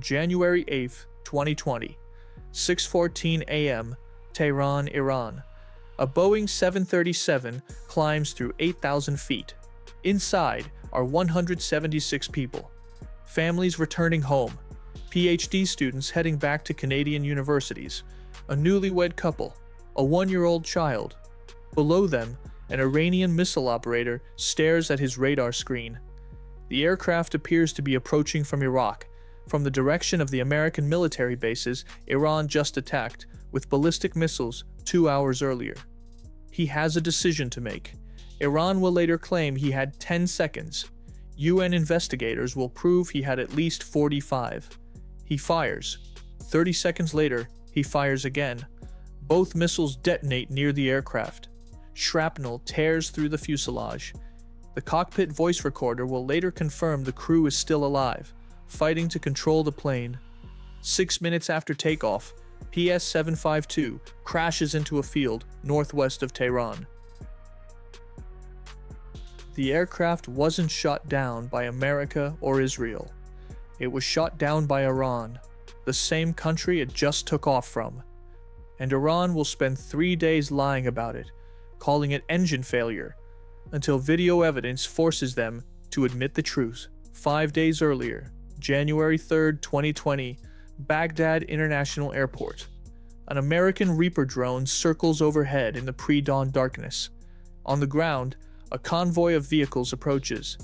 January 8, 2020, 6:14 a.m., Tehran, Iran. A Boeing 737 climbs through 8,000 feet. Inside are 176 people. Families returning home. PhD students heading back to Canadian universities. A newlywed couple. A 1-year-old child. Below them, an Iranian missile operator stares at his radar screen. The aircraft appears to be approaching from Iraq, from the direction of the American military bases Iran just attacked with ballistic missiles 2 hours earlier. He has a decision to make. Iran will later claim he had 10 seconds. UN investigators will prove he had at least 45. He fires. 30 seconds later, he fires again. Both missiles detonate near the aircraft. Shrapnel tears through the fuselage. The cockpit voice recorder will later confirm the crew is still alive, fighting to control the plane. 6 minutes after takeoff, PS-752 crashes into a field northwest of Tehran. The aircraft wasn't shot down by America or Israel. It was shot down by Iran, the same country it just took off from. And Iran will spend 3 days lying about it, calling it engine failure, until video evidence forces them to admit the truth. 5 days earlier, January 3, 2020, Baghdad International Airport. An American Reaper drone circles overhead in the pre-dawn darkness. On the ground, a convoy of vehicles approaches.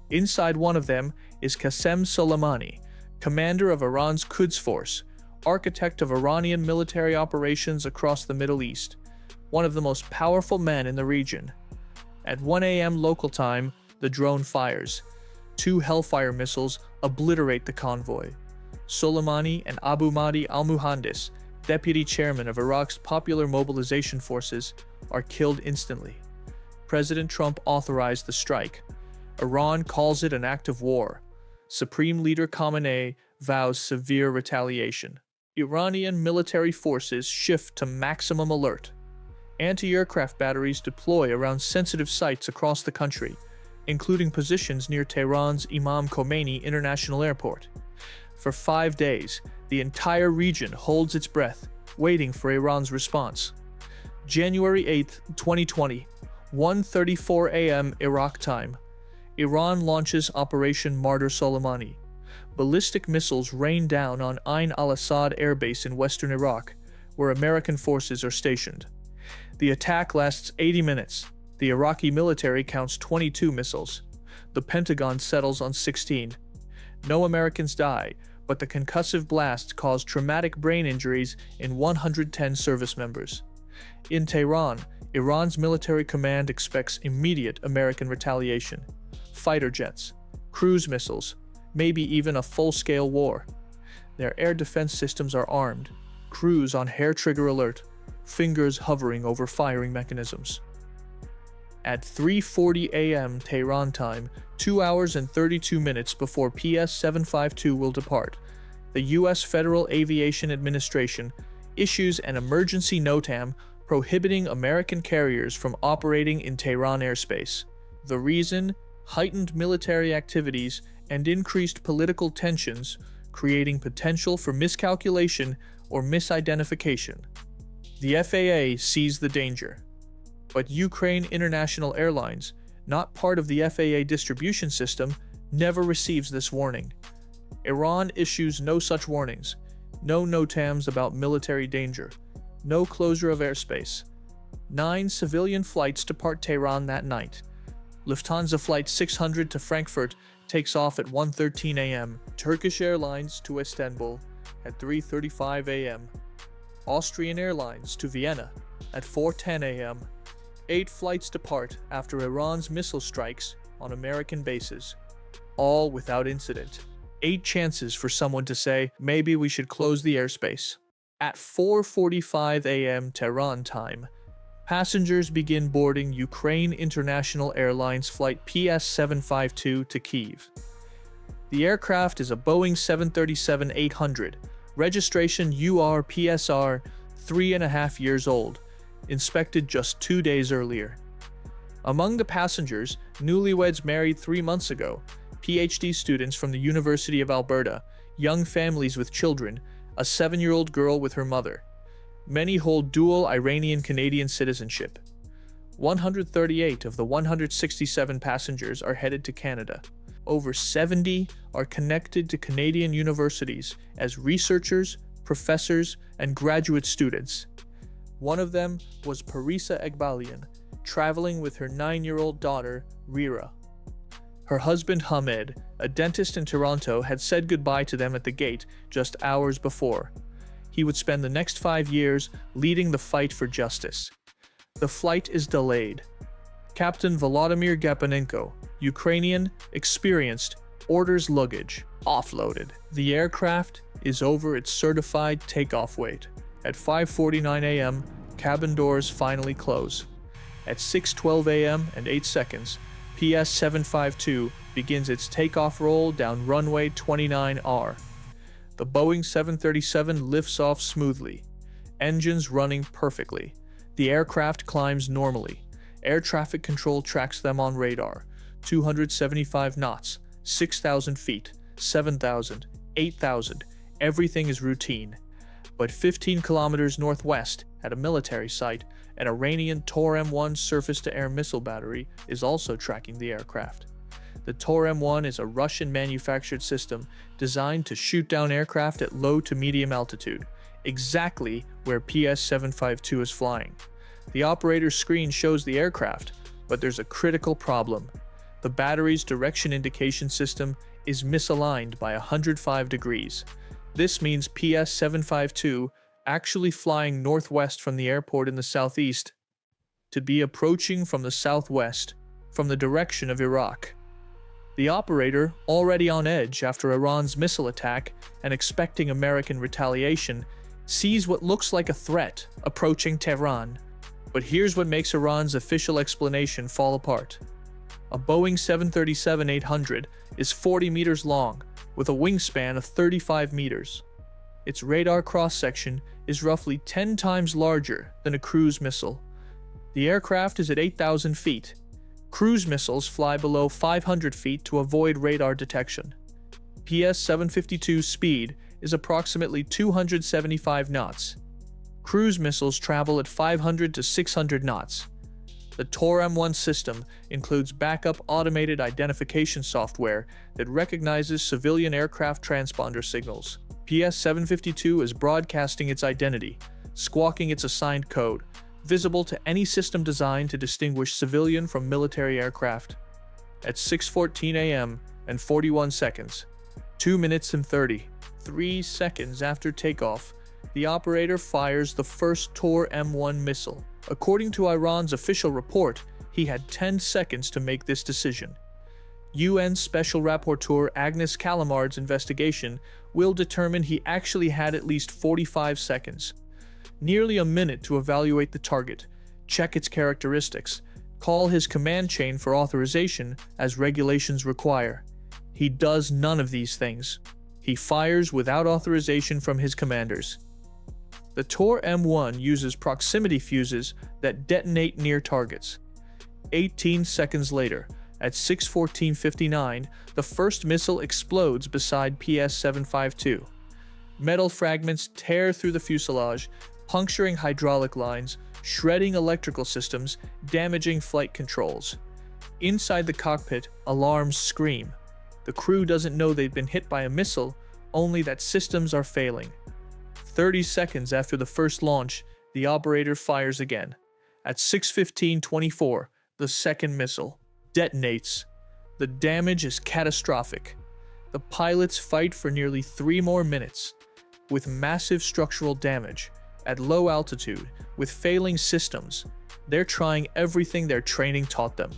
Inside one of them is Qasem Soleimani, commander of Iran's Quds Force, architect of Iranian military operations across the Middle East, one of the most powerful men in the region. At 1 a.m. local time, the drone fires. 2 Hellfire missiles obliterate the convoy. Soleimani and Abu Mahdi al-Muhandis, deputy chairman of Iraq's Popular Mobilization Forces, are killed instantly. President Trump authorized the strike. Iran calls it an act of war. Supreme Leader Khamenei vows severe retaliation. Iranian military forces shift to maximum alert. Anti-aircraft batteries deploy around sensitive sites across the country, including positions near Tehran's Imam Khomeini International Airport. For 5 days, the entire region holds its breath, waiting for Iran's response. January 8, 2020, 1:34 a.m. Iraq time. Iran launches Operation Martyr Soleimani. Ballistic missiles rain down on Ain al-Assad Air Base in western Iraq, where American forces are stationed. The attack lasts 80 minutes. The Iraqi military counts 22 missiles. The Pentagon settles on 16. No Americans die, but the concussive blast caused traumatic brain injuries in 110 service members. In Tehran, Iran's military command expects immediate American retaliation. Fighter jets, cruise missiles, maybe even a full-scale war. Their air defense systems are armed, crews on hair-trigger alert, fingers hovering over firing mechanisms. At 3:40 a.m. Tehran time, 2 hours and 32 minutes before PS-752 will depart, the U.S. Federal Aviation Administration issues an emergency NOTAM prohibiting American carriers from operating in Tehran airspace. The reason? Heightened military activities and increased political tensions, creating potential for miscalculation or misidentification. The FAA sees the danger. But Ukraine International Airlines, not part of the FAA distribution system, never receives this warning. Iran issues no such warnings, no NOTAMs about military danger, no closure of airspace. 9 civilian flights depart Tehran that night. Lufthansa Flight 600 to Frankfurt takes off at 1:13 a.m. Turkish Airlines to Istanbul at 3:35 a.m. Austrian Airlines to Vienna at 4:10 a.m. 8 flights depart after Iran's missile strikes on American bases, all without incident. 8 chances for someone to say, maybe we should close the airspace. At 4:45 a.m. Tehran time, passengers begin boarding Ukraine International Airlines Flight PS-752 to Kyiv. The aircraft is a Boeing 737-800, registration UR-PSR, 3.5 years old, inspected just 2 days earlier. Among the passengers, newlyweds married 3 months ago, PhD students from the University of Alberta, young families with children, a 7-year-old girl with her mother. Many hold dual Iranian-Canadian citizenship. 138 of the 167 passengers are headed to Canada. Over 70 are connected to Canadian universities as researchers, professors, and graduate students. One of them was Parisa Egbalian, traveling with her 9-year-old daughter, Rira. Her husband Hamed, a dentist in Toronto, had said goodbye to them at the gate just hours before. He would spend the next 5 years leading the fight for justice. The flight is delayed. Captain Volodymyr Gapanenko, Ukrainian, experienced, orders luggage offloaded. The aircraft is over its certified takeoff weight. At 5:49 a.m., cabin doors finally close. At 6:12 a.m. and 8 seconds, PS-752 begins its takeoff roll down runway 29R. The Boeing 737 lifts off smoothly, engines running perfectly. The aircraft climbs normally. Air traffic control tracks them on radar. 275 knots, 6,000 feet, 7,000, 8,000. Everything is routine. But 15 kilometers northwest, at a military site, an Iranian Tor M1 surface-to-air missile battery is also tracking the aircraft. The Tor M1 is a Russian-manufactured system designed to shoot down aircraft at low to medium altitude, exactly where PS-752 is flying. The operator's screen shows the aircraft, but there's a critical problem. The battery's direction indication system is misaligned by 105 degrees. This means PS-752, actually flying northwest from the airport in the southeast, to be approaching from the southwest, from the direction of Iraq. The operator, already on edge after Iran's missile attack and expecting American retaliation, sees what looks like a threat approaching Tehran. But here's what makes Iran's official explanation fall apart. A Boeing 737-800 is 40 meters long, with a wingspan of 35 meters. Its radar cross-section is roughly 10 times larger than a cruise missile. The aircraft is at 8,000 feet. Cruise missiles fly below 500 feet to avoid radar detection. PS-752's speed is approximately 275 knots. Cruise missiles travel at 500 to 600 knots. The Tor M1 system includes backup automated identification software that recognizes civilian aircraft transponder signals. PS-752 is broadcasting its identity, squawking its assigned code, visible to any system designed to distinguish civilian from military aircraft. At 6:14 a.m. and 41 seconds, 2 minutes and 33 seconds after takeoff, the operator fires the first Tor M1 missile. According to Iran's official report, he had 10 seconds to make this decision. UN Special Rapporteur Agnès Callamard's investigation will determine he actually had at least 45 seconds. Nearly a minute to evaluate the target, check its characteristics, call his command chain for authorization as regulations require. He does none of these things. He fires without authorization from his commanders. The Tor M1 uses proximity fuses that detonate near targets. 18 seconds later, at 6:14:59, the first missile explodes beside PS-752. Metal fragments tear through the fuselage, puncturing hydraulic lines, shredding electrical systems, damaging flight controls. Inside the cockpit, alarms scream. The crew doesn't know they've been hit by a missile, only that systems are failing. 30 seconds after the first launch, the operator fires again. At 6:15:24, the second missile detonates. The damage is catastrophic. The pilots fight for nearly 3 more minutes, with massive structural damage, at low altitude, with failing systems. They're trying everything their training taught them.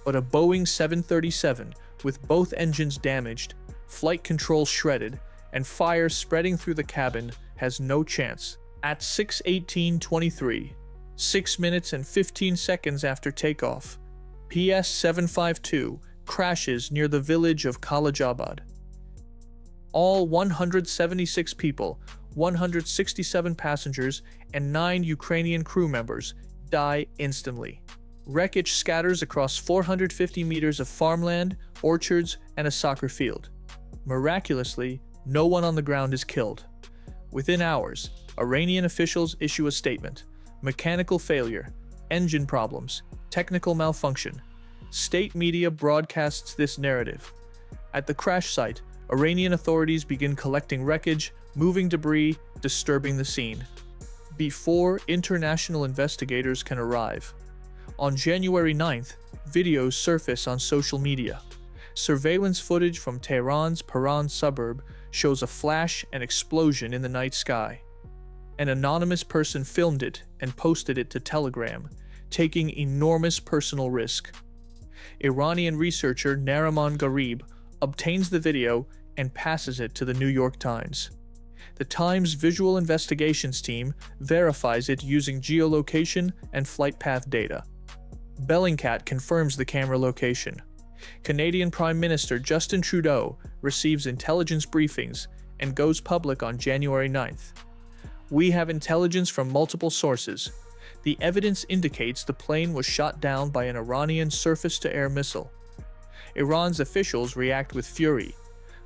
But a Boeing 737, with both engines damaged, flight control shredded, and fire spreading through the cabin, has no chance. At 6:18:23, 6 minutes and 15 seconds after takeoff, PS-752 crashes near the village of Callamard. All 176 people, 167 passengers, and 9 Ukrainian crew members die instantly. Wreckage scatters across 450 meters of farmland, orchards, and a soccer field. Miraculously, No one on the ground is killed. Within hours, Iranian officials issue a statement. Mechanical failure, engine problems, technical malfunction. State media broadcasts this narrative. At the crash site, Iranian authorities begin collecting wreckage, moving debris, disturbing the scene. Before international investigators can arrive. On January 9th, videos surface on social media. Surveillance footage from Tehran's Paran suburb shows a flash and explosion in the night sky. An anonymous person filmed it and posted it to Telegram, taking enormous personal risk. Iranian researcher Nariman Garib obtains the video and passes it to the New York Times. The Times Visual Investigations team verifies it using geolocation and flight path data. Bellingcat confirms the camera location. Canadian Prime Minister Justin Trudeau receives intelligence briefings and goes public on January 9th. We have intelligence from multiple sources. The evidence indicates the plane was shot down by an Iranian surface-to-air missile. Iran's officials react with fury.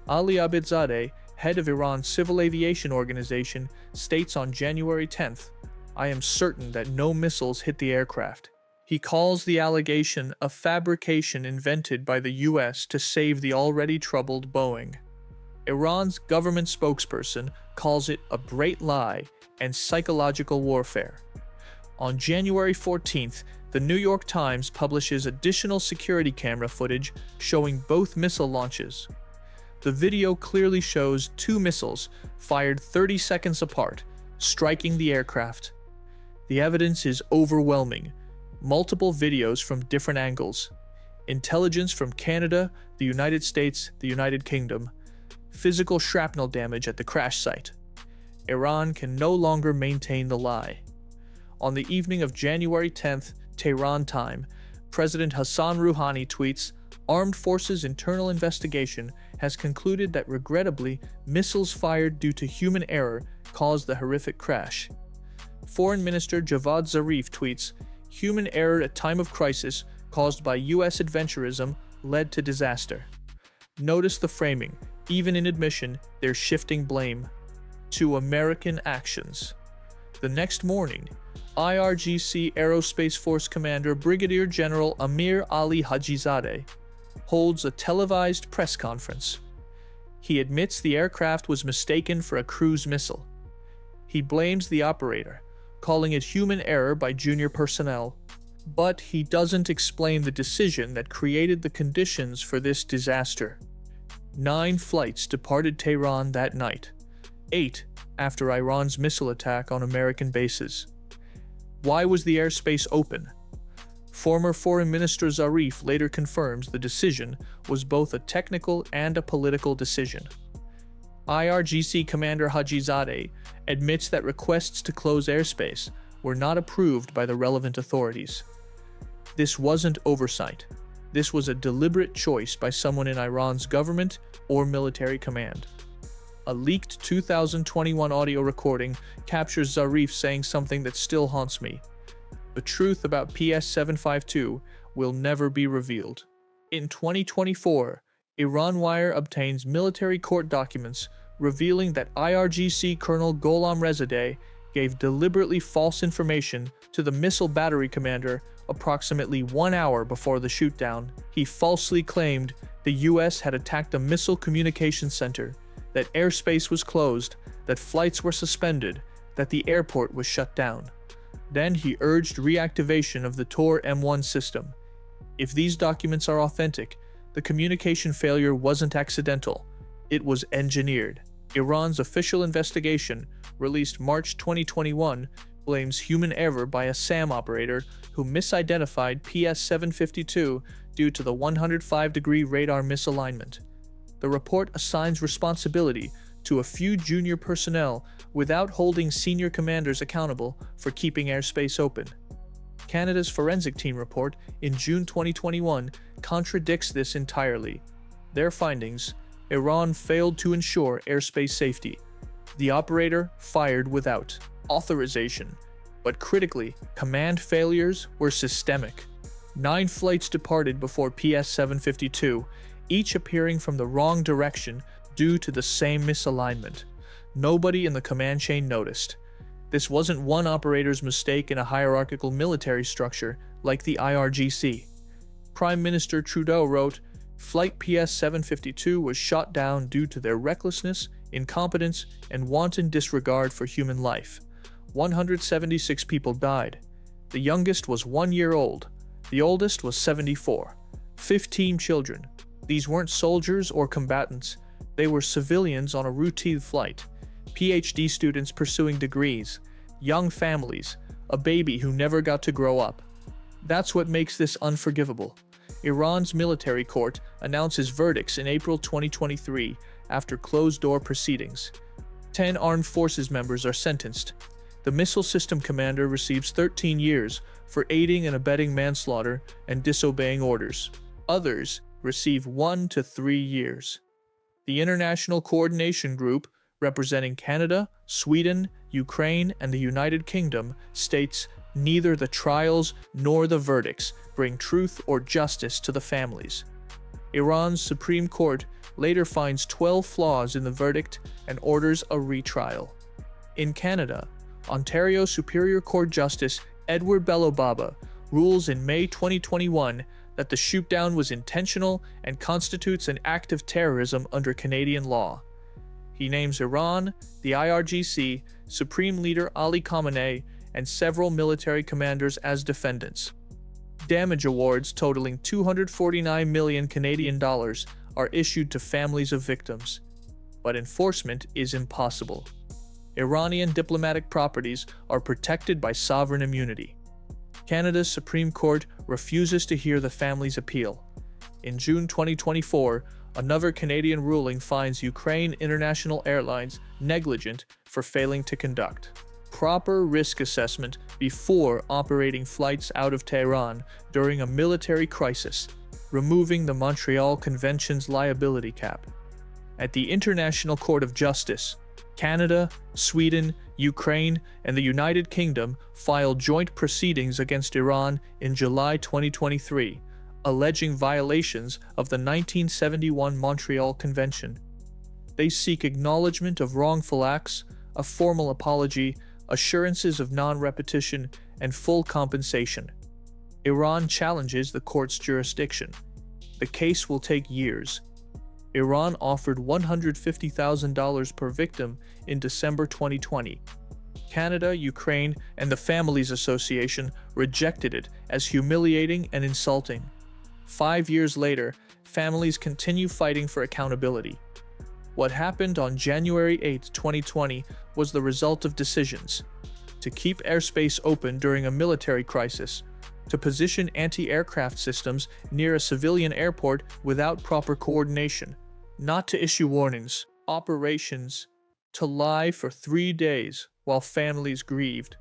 Ali Abedzadeh, head of Iran's Civil Aviation Organization, states on January 10th, "I am certain that no missiles hit the aircraft." He calls the allegation a fabrication invented by the US to save the already troubled Boeing. Iran's government spokesperson calls it a great lie and psychological warfare. On January 14th, the New York Times publishes additional security camera footage showing both missile launches. The video clearly shows two missiles fired 30 seconds apart, striking the aircraft. The evidence is overwhelming. Multiple videos from different angles. Intelligence from Canada, the United States, the United Kingdom. Physical shrapnel damage at the crash site. Iran can no longer maintain the lie. On the evening of January 10th, Tehran time, President Hassan Rouhani tweets, "Armed Forces internal investigation has concluded that regrettably, missiles fired due to human error caused the horrific crash." Foreign Minister Javad Zarif tweets, "Human error at time of crisis caused by US adventurism led to disaster." Notice the framing. Even in admission, they're shifting blame to American actions. The next morning, IRGC Aerospace Force Commander Brigadier General Amir Ali Hajizadeh holds a televised press conference. He admits the aircraft was mistaken for a cruise missile. He blames the operator, calling it human error by junior personnel, but he doesn't explain the decision that created the conditions for this disaster. 9 flights departed Tehran that night, 8 after Iran's missile attack on American bases. Why was the airspace open? Former Foreign Minister Zarif later confirms the decision was both a technical and a political decision. IRGC Commander Hajizadeh admits that requests to close airspace were not approved by the relevant authorities. This wasn't oversight. This was a deliberate choice by someone in Iran's government or military command. A leaked 2021 audio recording captures Zarif saying something that still haunts me. The truth about PS-752 will never be revealed. In 2024, IranWire obtains military court documents revealing that IRGC Colonel Gholam Rezadeh gave deliberately false information to the missile battery commander approximately 1 hour before the shootdown. He falsely claimed the US had attacked a missile communication center, that airspace was closed, that flights were suspended, that the airport was shut down. Then he urged reactivation of the Tor M1 system. If these documents are authentic, the communication failure wasn't accidental. It was engineered. Iran's official investigation, released March 2021, blames human error by a SAM operator who misidentified PS-752 due to the 105-degree radar misalignment. The report assigns responsibility to a few junior personnel without holding senior commanders accountable for keeping airspace open. Canada's forensic team report in June 2021 contradicts this entirely. Their findings: Iran failed to ensure airspace safety. The operator fired without authorization. But critically, command failures were systemic. 9 flights departed before PS-752, each appearing from the wrong direction due to the same misalignment. Nobody in the command chain noticed. This wasn't one operator's mistake in a hierarchical military structure like the IRGC. Prime Minister Trudeau wrote, "Flight PS-752 was shot down due to their recklessness, incompetence, and wanton disregard for human life. 176 people died. The youngest was 1 year old. The oldest was 74. 15 children. These weren't soldiers or combatants. They were civilians on a routine flight. PhD students pursuing degrees. Young families. A baby who never got to grow up. That's what makes this unforgivable." Iran's military court announces verdicts in April 2023 after closed-door proceedings. 10 armed forces members are sentenced. The missile system commander receives 13 years for aiding and abetting manslaughter and disobeying orders. Others receive 1 to 3 years. The International Coordination Group, representing Canada, Sweden, Ukraine, and the United Kingdom, states, "Neither the trials nor the verdicts bring truth or justice to the families." Iran's Supreme Court later finds 12 flaws in the verdict and orders a retrial. In Canada, Ontario Superior Court Justice Edward Belobaba rules in May 2021 that the shootdown was intentional and constitutes an act of terrorism under Canadian law. He names Iran, the IRGC, Supreme Leader Ali Khamenei, and several military commanders as defendants. Damage awards totaling 249 million Canadian dollars are issued to families of victims, but enforcement is impossible. Iranian diplomatic properties are protected by sovereign immunity. Canada's Supreme Court refuses to hear the family's appeal. In June 2024, another Canadian ruling finds Ukraine International Airlines negligent for failing to conduct proper risk assessment before operating flights out of Tehran during a military crisis, removing the Montreal Convention's liability cap. At the International Court of Justice, Canada, Sweden, Ukraine, and the United Kingdom filed joint proceedings against Iran in July 2023, alleging violations of the 1971 Montreal Convention. They seek acknowledgement of wrongful acts, a formal apology, assurances of non-repetition, and full compensation. Iran challenges the court's jurisdiction. The case will take years. Iran offered $150,000 per victim in December 2020. Canada, Ukraine, and the Families Association rejected it as humiliating and insulting. 5 years later, families continue fighting for accountability. What happened on January 8, 2020 was the result of decisions to keep airspace open during a military crisis, to position anti-aircraft systems near a civilian airport without proper coordination, not to issue warnings, operations, to lie for 3 days while families grieved.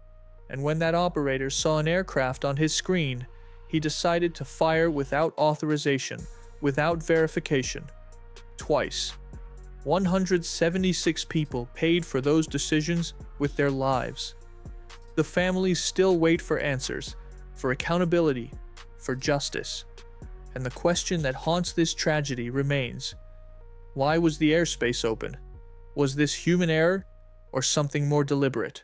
And when that operator saw an aircraft on his screen, he decided to fire without authorization, without verification. Twice. 176 people paid for those decisions with their lives. The families still wait for answers, for accountability, for justice. And the question that haunts this tragedy remains: why was the airspace open? Was this human error or something more deliberate?